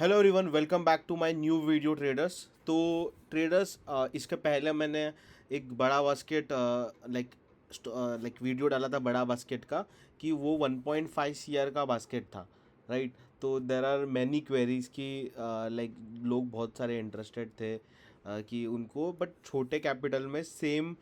Hello everyone, welcome back to my new video traders. तो traders, इसके पहले मैंने एक बड़ा बास्केट लाइक वीडियो डाला था बड़ा बास्केट का, कि वो 1.5 सीआर का बास्केट था, राइट। तो देर आर मैनी क्वेरीज कि लाइक लोग बहुत सारे इंटरेस्टेड थे कि उनको बट छोटे कैपिटल में सेम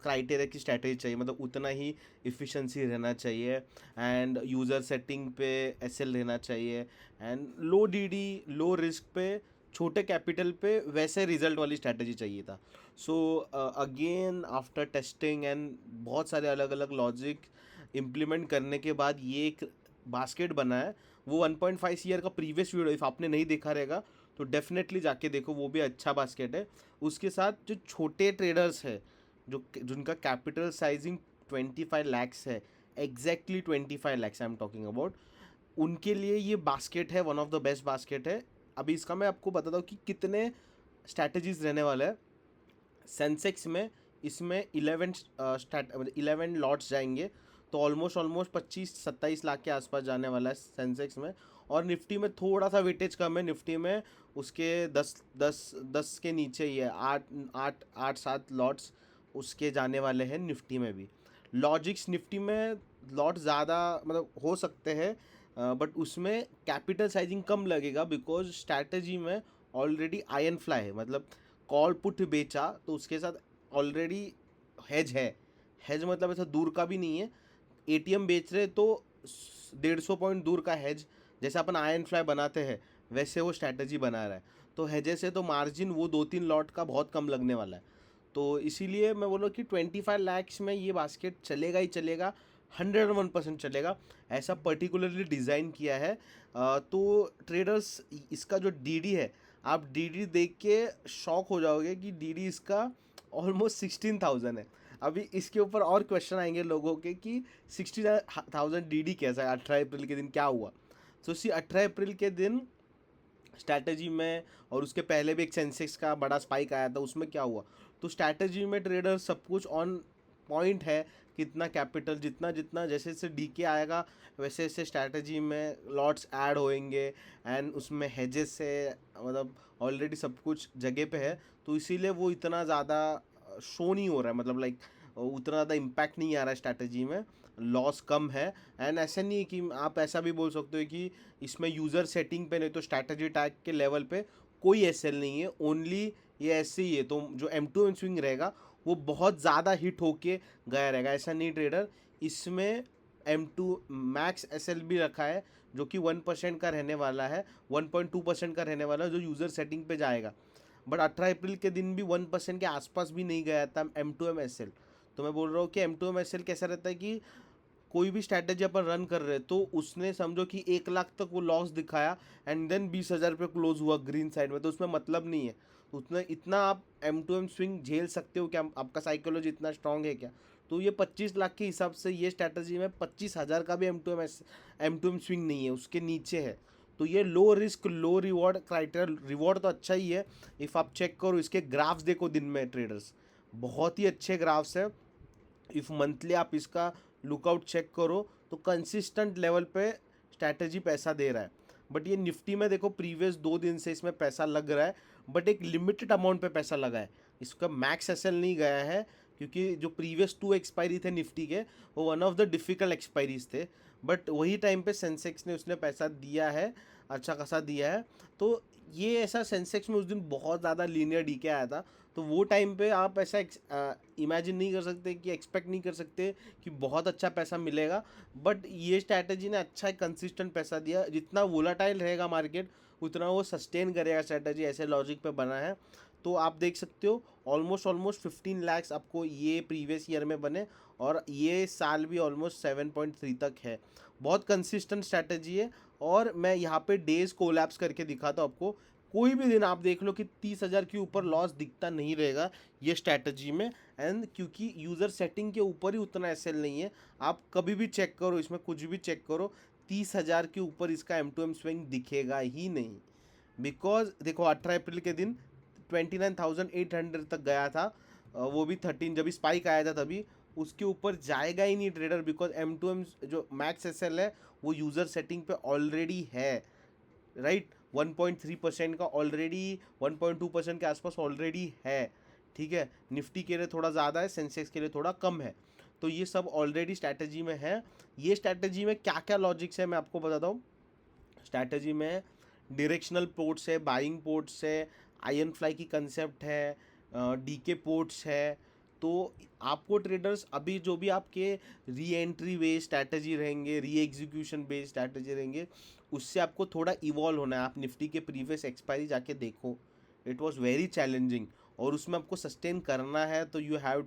क्राइटेरिया की स्ट्रैटेजी चाहिए, मतलब उतना ही इफ़िशेंसी रहना चाहिए एंड यूज़र सेटिंग पे एसएल रहना चाहिए and low DD low risk पे छोटे कैपिटल पे वैसे रिजल्ट वाली स्ट्रैटेजी चाहिए था। So again after testing and बहुत सारे अलग अलग लॉजिक इम्प्लीमेंट करने के बाद ये एक बास्केट बना है। वो 1.5 ईयर का प्रीवियस वीडियो इफ़ आपने नहीं देखा रहेगा तो डेफिनेटली जाके देखो, वो भी अच्छा बास्केट है। उसके साथ जो छोटे ट्रेडर्स है, जो जिनका कैपिटल साइजिंग 25 lakhs है, exactly 25 lakhs I am talking about, उनके लिए ये बास्केट है, one of the best basket है। अभी इसका मैं आपको बताता हूँ कि कितने स्ट्रैटेजीज रहने वाले हैं। सेंसेक्स में इसमें 11 लॉट्स जाएंगे, तो ऑलमोस्ट 25-27 लाख के आसपास जाने वाला है सेंसेक्स में। और निफ्टी में थोड़ा सा वेटेज कम है, निफ्टी में उसके 10 के नीचे ही है, 8-7 लॉट्स उसके जाने वाले हैं निफ्टी में भी। लॉजिक्स निफ्टी में लॉट ज़्यादा मतलब हो सकते हैं, बट उसमें कैपिटल साइजिंग कम लगेगा बिकॉज स्ट्रैटेजी में ऑलरेडी आयन फ्लाई है, मतलब कॉल पुट बेचा तो उसके साथ ऑलरेडी हेज है। हेज मतलब ऐसा दूर का भी नहीं है, एटीएम बेच रहे तो 150 पॉइंट दूर का हेज, जैसे अपन आयन फ्लाई बनाते हैं वैसे वो स्ट्रैटेजी बना रहा है। तो हेजे से तो मार्जिन वो 2-3 लॉट का बहुत कम लगने वाला है। तो इसीलिए मैं बोलूँ कि 25 lakhs में ये बास्केट चलेगा ही चलेगा, 101% चलेगा। ऐसा पर्टिकुलरली डिज़ाइन किया है। तो ट्रेडर्स, इसका जो डीडी है, आप डीडी देख के शॉक हो जाओगे कि डीडी इसका ऑलमोस्ट 16,000 है। अभी इसके ऊपर और क्वेश्चन आएंगे लोगों के कि 60,000 डीडी कैसा है, 18 अप्रैल के दिन क्या हुआ। तो सी 18 अप्रैल के दिन स्ट्रैटेजी में, और उसके पहले भी एक सेंसेक्स का बड़ा स्पाइक आया था, उसमें क्या हुआ। तो स्ट्रैटेजी में ट्रेडर सब कुछ ऑन पॉइंट है, कितना कैपिटल, जितना जितना जैसे जैसे डीके आएगा वैसे वैसे स्ट्रैटेजी में लॉट्स ऐड होएंगे एंड उसमें हेजेस से मतलब ऑलरेडी सब कुछ जगह पे है। तो इसीलिए वो इतना ज़्यादा शो नहीं हो रहा है, मतलब लाइक उतना ज़्यादा इम्पैक्ट नहीं आ रहा है स्ट्रैटेजी में, लॉस कम है। एंड ऐसा नहीं है कि आप ऐसा भी बोल सकते हो कि इसमें यूज़र सेटिंग पे नहीं तो स्ट्रैटेजी टैग के लेवल पे कोई एसएल नहीं है, ओनली ये ऐसे ही है। तो जो M2M स्विंग रहेगा वो बहुत ज़्यादा हिट होके गया रहेगा, ऐसा नहीं ट्रेडर। इसमें M2 मैक्स एसएल भी रखा है जो कि 1% का रहने वाला है, 1.2% का रहने वाला है, जो यूज़र सेटिंग पे जाएगा। बट 18 अप्रैल के दिन भी 1% के आसपास भी नहीं गया था M2M SL। तो मैं बोल रहा हूँ कि M2M SL कैसा रहता है कि कोई भी स्ट्रैटेजी अपन रन कर रहे हैं तो उसने समझो कि 1 लाख तक वो लॉस दिखाया एंड देन 20,000 पे क्लोज हुआ ग्रीन साइड में, तो उसमें मतलब नहीं है। तो उतना इतना आप M2M स्विंग झेल सकते हो क्या, आपका साइकोलॉजी इतना स्ट्रांग है क्या। तो ये 25 लाख के हिसाब से ये स्ट्रैटेजी में 25,000 का भी M2M स्विंग नहीं है, उसके नीचे है। तो ये लो रिस्क लो रिवॉर्ड क्राइटेरिया, रिवॉर्ड तो अच्छा ही है। इफ़ आप चेक करो इसके ग्राफ्स देखो दिन में ट्रेडर्स, बहुत ही अच्छे ग्राफ्स है। इफ़ मंथली आप इसका लुकआउट चेक करो तो कंसिस्टेंट लेवल पे स्ट्रैटेजी पैसा दे रहा है। बट ये निफ्टी में देखो प्रीवियस 2 दिन से इसमें पैसा लग रहा है, बट एक लिमिटेड अमाउंट पे पैसा लगा है, इसका मैक्स एसएल नहीं गया है। क्योंकि जो प्रीवियस 2 एक्सपायरी थे निफ्टी के, वो one of the difficult expiries थे। बट वही टाइम पे सेंसेक्स ने उसने पैसा दिया है, अच्छा खासा दिया है। तो ये ऐसा सेंसेक्स में उस दिन बहुत ज़्यादा लीनियर डीके आया था, तो वो टाइम पे आप ऐसा इमेजिन नहीं कर सकते कि एक्सपेक्ट नहीं कर सकते कि बहुत अच्छा पैसा मिलेगा। बट ये स्ट्रैटेजी ने अच्छा कंसिस्टेंट पैसा दिया, जितना वोलाटाइल रहेगा मार्केट उतना वो सस्टेन करेगा, स्ट्रैटेजी ऐसे लॉजिक पे बना है। तो आप देख सकते हो ऑलमोस्ट 15 lakhs आपको ये प्रीवियस ईयर में बने, और ये साल भी ऑलमोस्ट 7.3 तक है। बहुत कंसिस्टेंट स्ट्रैटेजी है। और मैं यहाँ पे डेज कोलैप्स करके दिखाता हूँ आपको, कोई भी दिन आप देख लो कि 30,000 के ऊपर लॉस दिखता नहीं रहेगा ये स्ट्रैटेजी में। एंड क्योंकि यूज़र सेटिंग के ऊपर ही उतना एसएल नहीं है, आप कभी भी चेक करो, इसमें कुछ भी चेक करो, 30,000 के ऊपर इसका M2M स्विंग दिखेगा ही नहीं। बिकॉज देखो 18 अप्रैल के दिन 29,800 तक गया था, वो भी 13 जब स्पाइक आया था तभी। उसके ऊपर जाएगा ही नहीं ट्रेडर, बिकॉज M2M जो मैक्स एसएल है वो यूज़र सेटिंग पे ऑलरेडी है। राइट, 1.3% का ऑलरेडी 1.2% के आसपास ऑलरेडी है, ठीक है। निफ्टी के लिए थोड़ा ज़्यादा है, सेंसेक्स के लिए थोड़ा कम है। तो ये सब ऑलरेडी स्ट्रैटेजी में है। ये स्ट्रैटेजी में क्या क्या लॉजिक्स है मैं आपको बताता हूँ। स्ट्रैटेजी में डायरेक्शनल पोर्ट्स है, बाइंग पोर्ट्स है, आयन फ्लाई की कंसेप्ट है, डीके पोर्ट्स है। तो आपको ट्रेडर्स अभी जो भी आपके री एंट्री बेस्ड स्ट्रैटेजी रहेंगे, री एग्जीक्यूशन बेस्ड स्ट्रैटेजी रहेंगे, उससे आपको थोड़ा इवॉल्व होना है। आप निफ्टी के प्रीवियस एक्सपायरी जाके देखो, इट वॉज वेरी चैलेंजिंग, और उसमें आपको सस्टेन करना है तो you have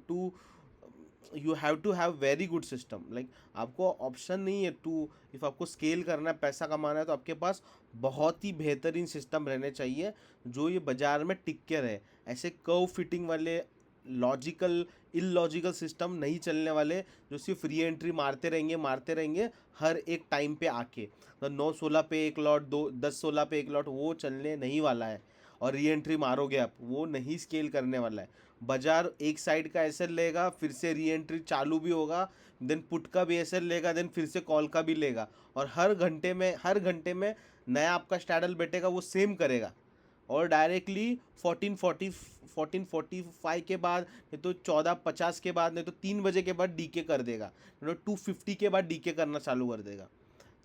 to have very good system. Like आपको ऑप्शन नहीं है टू, इफ़ आपको स्केल करना है, पैसा कमाना है, तो आपके पास बहुत ही बेहतरीन सिस्टम रहने चाहिए जो ये बाज़ार में टिक के रहे। ऐसे कर्व फिटिंग वाले लॉजिकल इलॉजिकल सिस्टम नहीं चलने वाले, जो सिर्फ री एंट्री मारते रहेंगे हर एक टाइम पे आके। तो 9-16 पे एक लॉट, 10-16 पे एक लॉट, वो चलने नहीं वाला है। और री एंट्री मारोगे आप, वो नहीं स्केल करने वाला है। बाजार एक साइड का एसएल लेगा, फिर से री एंट्री चालू भी होगा, देन पुट का भी एसएल लेगा, देन फिर से कॉल का भी लेगा, और हर घंटे में नया आपका स्टैडल बैठेगा, वो सेम करेगा। और डायरेक्टली 1445 के बाद, नहीं तो 1450 के बाद, नहीं तो 3 बजे के बाद डीके कर देगा, नहीं तो 250 के बाद डीके करना चालू कर देगा।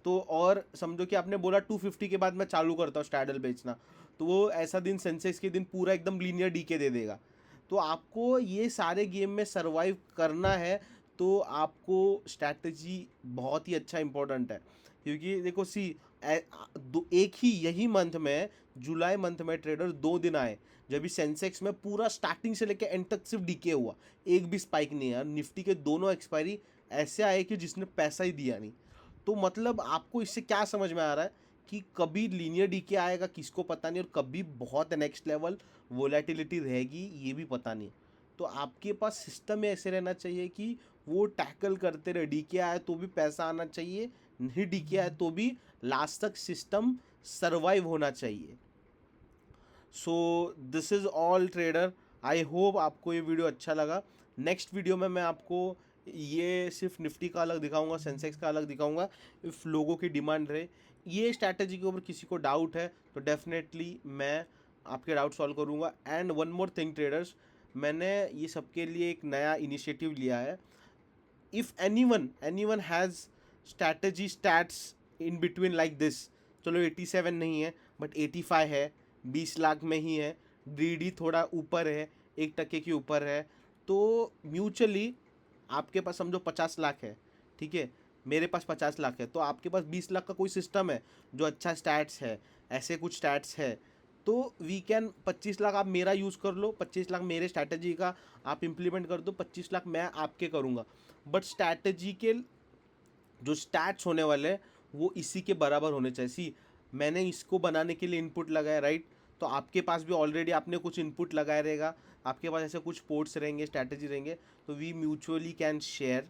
तो और समझो कि आपने बोला 250 के बाद मैं चालू करता हूँ स्टैडल बेचना, तो वो ऐसा दिन, सेंसेक्स के दिन पूरा एकदम लीनियर डीके दे देगा। तो आपको ये सारे गेम में सरवाइव करना है, तो आपको स्ट्रैटेजी बहुत ही अच्छा इंपॉर्टेंट है। क्योंकि देखो एक ही यही मंथ में, जुलाई मंथ में ट्रेडर 2 दिन आए जब भी सेंसेक्स में पूरा स्टार्टिंग से लेकर एंड तक सिर्फ डीके हुआ, एक भी स्पाइक नहीं है। निफ्टी के दोनों एक्सपायरी ऐसे आए कि जिसने पैसा ही दिया नहीं। तो मतलब आपको इससे क्या समझ में आ रहा है कि कभी लीनियर डीके आएगा किसको पता नहीं, और कभी बहुत नेक्स्ट लेवल वोलेटिलिटी रहेगी ये भी पता नहीं। तो आपके पास सिस्टम ऐसे रहना चाहिए कि वो टैकल करते रहे, डीके आए तो भी पैसा आना चाहिए, नहीं डीके आए तो भी लास्ट तक सिस्टम सर्वाइव होना चाहिए। So this is all trader. I hope आपको ये वीडियो अच्छा लगा। नेक्स्ट वीडियो में मैं आपको ये सिर्फ निफ्टी का अलग दिखाऊंगा, सेंसेक्स का अलग दिखाऊंगा, इफ़ लोगों की डिमांड रहे। ये स्ट्रैटेजी के ऊपर किसी को डाउट है तो डेफिनेटली मैं आपके डाउट सॉल्व करूंगा। And one more thing traders, मैंने ये सबके लिए एक नया इनिशिएटिव लिया है। If anyone has strategy stats in between like this, चलो 87 नहीं है बट 85 है, 20 लाख में ही है, डी थोड़ा ऊपर है, 1% के ऊपर है, तो म्यूचुअली आपके पास समझो 50 लाख है, ठीक है, मेरे पास 50 लाख है, तो आपके पास 20 लाख का कोई सिस्टम है जो अच्छा स्टैट्स है, ऐसे कुछ स्टैट्स है, तो वी कैन 25 लाख आप मेरा यूज़ कर लो, 25 लाख मेरे स्ट्रैटेजी का आप इम्प्लीमेंट कर दो, 25 लाख मैं आपके करूँगा। बट स्ट्रैटेजी के जो स्टैट्स होने वाले हैं वो इसी के बराबर होने चाहिए। मैंने इसको बनाने के लिए इनपुट लगाया, राइट, तो आपके पास भी ऑलरेडी आपने कुछ इनपुट लगाया रहेगा, आपके पास ऐसे कुछ पोर्ट्स रहेंगे, स्ट्रैटेजी रहेंगे, तो वी म्यूचुअली कैन शेयर।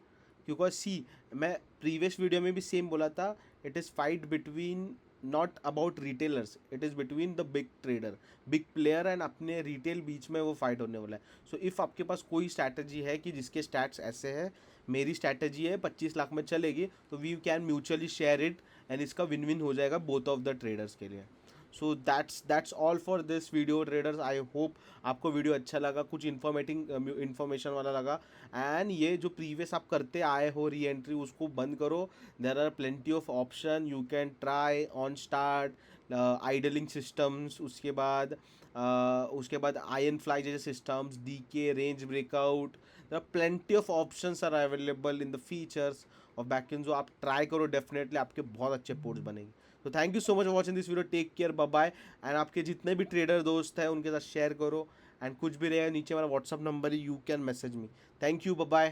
क्योंकि मैं प्रीवियस वीडियो में भी सेम बोला था, it is fight between not about retailers, it is between the big trader, big player and अपने रिटेल बीच में वो फाइट होने वाला है। सो इफ़ आपके पास कोई स्ट्रैटेजी है कि जिसके स्टैट्स ऐसे हैं, मेरी स्ट्रैटेजी है 25 लाख में चलेगी, तो we can mutually share it, and इसका विन विन हो जाएगा बोथ ऑफ द ट्रेडर्स के लिए। So that's all for this video traders. I hope आपको वीडियो अच्छा लगा, कुछ इन्फॉर्मेशन वाला लगा। एंड ये जो प्रीवियस आप करते आए हो री एंट्री, उसको बंद करो। There are plenty of option, you can try on start idling systems, उसके बाद आयन फ्लाई जैसे सिस्टम्स, डीके, range breakout, there are plenty of options are available in the features of backend. जो आप try करो, डेफिनेटली आपके बहुत अच्छे पोर्ट्स बनेंगे। तो thank you so much for watching this video, take care, bye bye. And आपके जितने भी ट्रेडर दोस्त हैं उनके साथ शेयर करो, एंड कुछ भी रहेगा नीचे हमारा व्हाट्सअप नंबर है, you can message me. Thank you, bye bye.